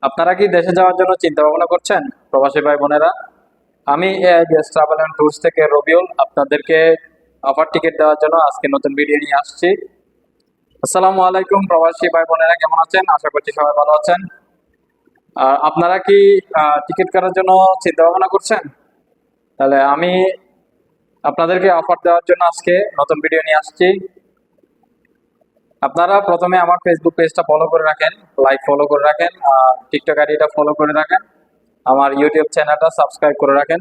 আপনারা কি দেশে যাওয়ার জন্য চিন্তা ভাবনা করছেন প্রবাসী ভাই বোনেরা? আমি এআইবিএস ট্রাভেল এন্ড ট্যুরস থেকে রবিউল আপনাদেরকে অফার টিকিট দেওয়ার জন্য আজকে নতুন ভিডিও নিয়ে আসছি। আসসালামু আলাইকুম প্রবাসী ভাই বোনেরা, কেমন আছেন? আশা করছি সবাই ভালো আছেন। আর আপনারা কি টিকিট কাটার জন্য চিন্তা ভাবনা করছেন? তাহলে আমি আপনাদেরকে অফার দেওয়ার জন্য আজকে নতুন ভিডিও নিয়ে আসছি। আপনারা প্রথমে আমার ফেসবুক পেজটা ফলো করে রাখেন, লাইক ফলো করে রাখেন, আর টিকটক আইডিটা ফলো করে রাখেন, আমার ইউটিউব চ্যানেলটা সাবস্ক্রাইব করে রাখেন।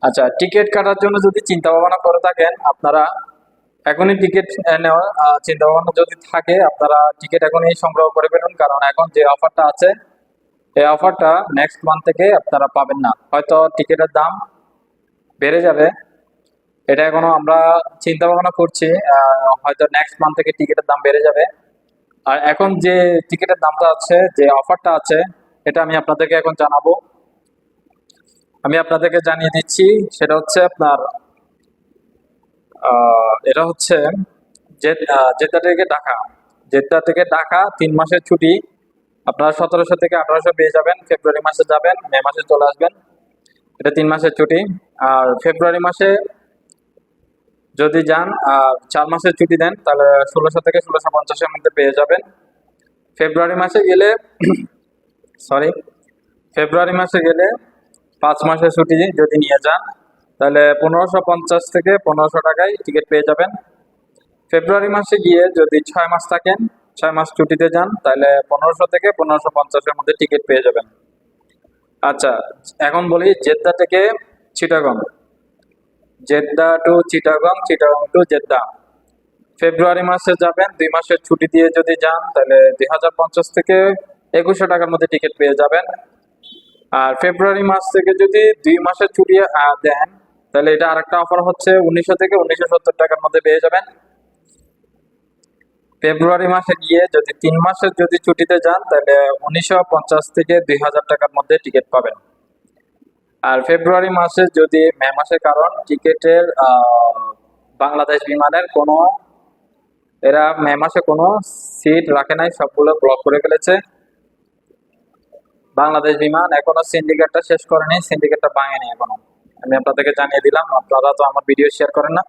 আচ্ছা, টিকিট কাটার জন্য যদি চিন্তা ভাবনা করে থাকেন আপনারা, এখনই টিকিট নেওয়ার চিন্তা ভাবনা যদি থাকে আপনারা টিকিট এখনই সংগ্রহ করে ফেলুন, কারণ এখন যে অফারটা আছে এই অফারটা নেক্সট মান্থ থেকে আপনারা পাবেন না। হয়তো টিকিটের দাম বেড়ে যাবে, এটা এখনো আমরা চিন্তা ভাবনা করছি। হয়তো নেক্সট মান্থ থেকে টিকিটের দাম বেড়ে যাবে। আর এখন যে টিকিটের দামটা আছে, যে অফারটা আছে, এটা আমি আপনাদেরকে এখন জানাবো। আমি আপনাদেরকে জানিয়ে দিচ্ছি, সেটা হচ্ছে আপনার এটা হচ্ছে জেদ্দা থেকে ঢাকা। জেদ্দা থেকে ঢাকা 3 মাসের ছুটি আপনারা 1700 থেকে 1800 পেয়ে যাবেন। ফেব্রুয়ারি মাসে যাবেন, মে মাসে চলে আসবেন। এটা 3 মাসের ছুটি। আর ফেব্রুয়ারি মাসে যদি যান আর 4 মাসের ছুটি দেন, তাহলে 1600 থেকে 1650-এর মধ্যে পেয়ে যাবেন। ফেব্রুয়ারি মাসে গেলে সরি ফেব্রুয়ারি মাসে গেলে 5 মাসের ছুটি যদি নিয়ে যান, তাহলে 1550 থেকে 1500 টাকায় টিকিট পেয়ে যাবেন। ফেব্রুয়ারি মাসে গিয়ে যদি 6 মাস থাকেন, 6 মাস ছুটিতে যান, তাহলে 1500 থেকে 1550-এর মধ্যে টিকিট পেয়ে যাবেন। আচ্ছা, এখন বলি জেদ্দা থেকে Chittagong. Jeddah to Chittagong, Chittagong to Jeddah. ফেব্রুয়ারি মাসে যাবেন, 2 মাসের ছুটি দিয়ে যদি যান, তাহলে 2050 থেকে 2100 টাকার মধ্যে টিকিট পেয়ে যাবেন। আর ফেব্রুয়ারি মাস থেকে যদি 2 মাসের ছুটি দেন, তাহলে এটা আরেকটা অফার হচ্ছে 1900 থেকে 1970 টাকার মধ্যে পেয়ে যাবেন। ফেব্রুয়ারি মাসে গিয়ে যদি 3 মাসের যদি ছুটিতে যান, তাহলে 1950 থেকে 2000 টাকার মধ্যে টিকিট পাবেন। আর ফেব্রুয়ারি মাসে যদি মে মাসে, কারণ টিকিটের বাংলাদেশ বিমানের কোনো, এরা মে মাসে কোনো সিট রাখে নাই, সবগুলো ব্লক করে ফেলেছে। বাংলাদেশ বিমান এখনো সিন্ডিকেটটা শেষ করেনি, সিন্ডিকেটটা ভাঙেনি এখনো। আমি আপনাদেরকে জানিয়ে দিলাম, আপনারা তো আমার ভিডিও শেয়ার করেন না,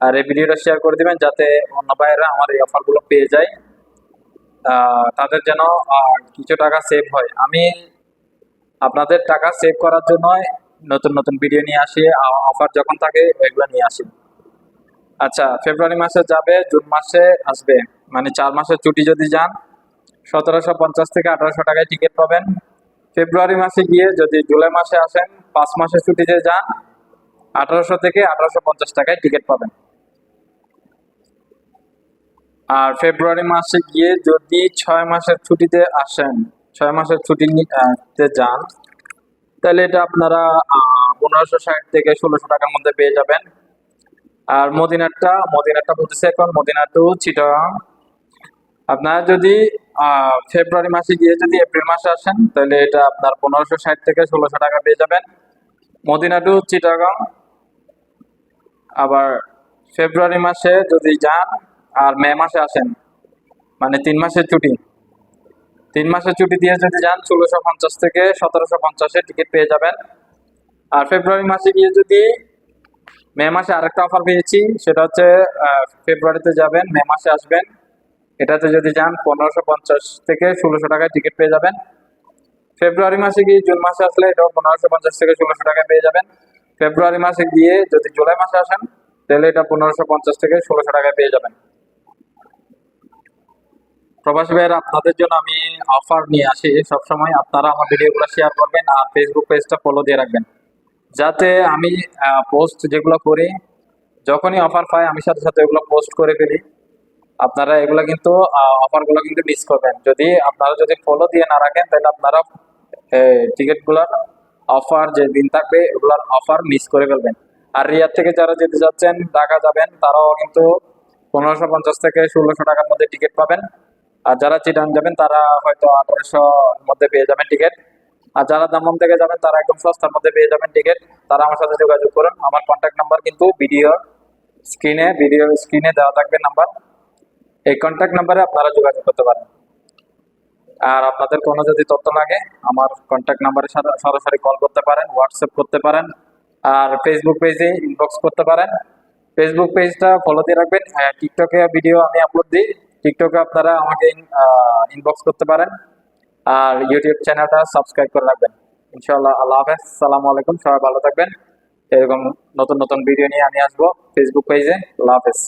আর এই ভিডিওটা শেয়ার করে দিবেন যাতে অন্য ভাইয়েরা আমার এই অফারগুলো পেয়ে যায়, তাদের যেন কিছু টাকা সেভ হয়। আমি আপনাদের টাকা সেভ করার জন্য নতুন নতুন ভিডিও নিয়ে আসি, অফার যখন থাকে ওইগুলো নিয়ে আসি। আচ্ছা, ফেব্রুয়ারি মাসে যাবে, জুন মাসে আসবে, মানে 4 মাসের ছুটি যদি যান, 1750 থেকে 1800 টাকায় টিকিট পাবেন। ফেব্রুয়ারি মাসে গিয়ে যদি জুলাই মাসে আসেন, 5 মাসের ছুটিতে যান, 1800 থেকে 1850 টাকায় টিকিট পাবেন। আর ফেব্রুয়ারি মাসে গিয়ে যদি 6 মাসের ছুটিতে আসেন, 6 মাসের ছুটি যান, তাহলে এটা আপনারা 1560 থেকে 1600 টাকার মধ্যে পেয়ে যাবেন। আর মদিনারটা বলতেছে এখন মদিনা টু চিটাগাং। আপনারা যদি ফেব্রুয়ারি মাসে গিয়ে যদি এপ্রিল মাসে আসেন, তাহলে এটা আপনার 1560 থেকে 1600 টাকা পেয়ে যাবেন, মদিনা টু চিটাগাং। আবার ফেব্রুয়ারি মাসে যদি যান আর মে মাসে আসেন, মানে 3 মাসের ছুটি, 3 মাসের ছুটি দিয়ে যদি যান, 1650 থেকে 1750-এ টিকিট পেয়ে যাবেন। আর ফেব্রুয়ারি মাসে গিয়ে যদি মে মাসে আরেকটা অফার পেয়েছি, সেটা হচ্ছে ফেব্রুয়ারিতে যাবেন, মে মাসে আসবেন, এটাতে যদি যান 1550 থেকে 1600 টাকায় টিকিট পেয়ে যাবেন। ফেব্রুয়ারি মাসে গিয়ে জুন মাসে আসলে এটাও 1550 থেকে 1600 টাকায় পেয়ে যাবেন। ফেব্রুয়ারি মাসে গিয়ে যদি জুলাই মাসে আসেন, তাহলে এটা 1550 থেকে 1600 টাকায় পেয়ে যাবেন। প্রবাসী ভাইয়েরা, আপনাদের জন্য আমি অফার নিয়ে আসি সবসময়। আপনারা আমার ভিডিওগুলো শেয়ার করবেন আর ফেসবুক পেজটা ফলো দিয়ে রাখবেন, যাতে আমি পোস্ট যেগুলো করি, যখনই অফার পাই আমি সাথে সাথে এগুলো পোস্ট করে ফেলি। আপনারা এগুলো কিন্তু অফারগুলো কিন্তু মিস করবেন। যদি ফলো দিয়ে না রাখেন, তাহলে আপনারা টিকিটগুলোর অফার যে দিন থাকবে এগুলোর অফার মিস করে ফেলবেন। আর রিয়াদ থেকে যারা যেতে যাচ্ছেন, ঢাকা যাবেন, তারাও কিন্তু 1550 থেকে 1600 টাকার মধ্যে টিকিট পাবেন। আর যারা চিটাং যাবেন তারা হয়তো 1800 মধ্যে পেয়ে যাবেন টিকিট। আর যারা দামন থেকে যাবেন তারা একদম সস্তার মধ্যে পেয়ে যাবেন টিকিট। তারা আমার সাথে যোগাযোগ করুন। আমার কন্ট্যাক্ট নাম্বার কিন্তু ভিডিও স্ক্রিনে দেওয়া থাকবে নাম্বার। এই কন্ট্যাক্ট নাম্বারে আপনারা যোগাযোগ করতে পারেন। আর আপনাদের কোনো যদি তথ্য লাগে আমার কন্ট্যাক্ট নাম্বারে সরাসরি কল করতে পারেন, হোয়াটসঅ্যাপ করতে পারেন, আর ফেসবুক পেজে ইনবক্স করতে পারেন। ফেসবুক পেজটা ফলো দিয়ে রাখবেন। টিকটকে ভিডিও আমি আপলোড দিই, টিকটকে আপনারা আমাকে ইনবক্স করতে পারেন। আর ইউটিউব চ্যানেলটা সাবস্ক্রাইব করে রাখবেন। ইনশাআল্লাহ। আল্লাহ হাফেজ, সালামু আলাইকুম, সবাই ভালো থাকবেন। এরকম নতুন নতুন ভিডিও নিয়ে আমি আসবো ফেসবুক পেজে। আল্লাহ হাফেজ।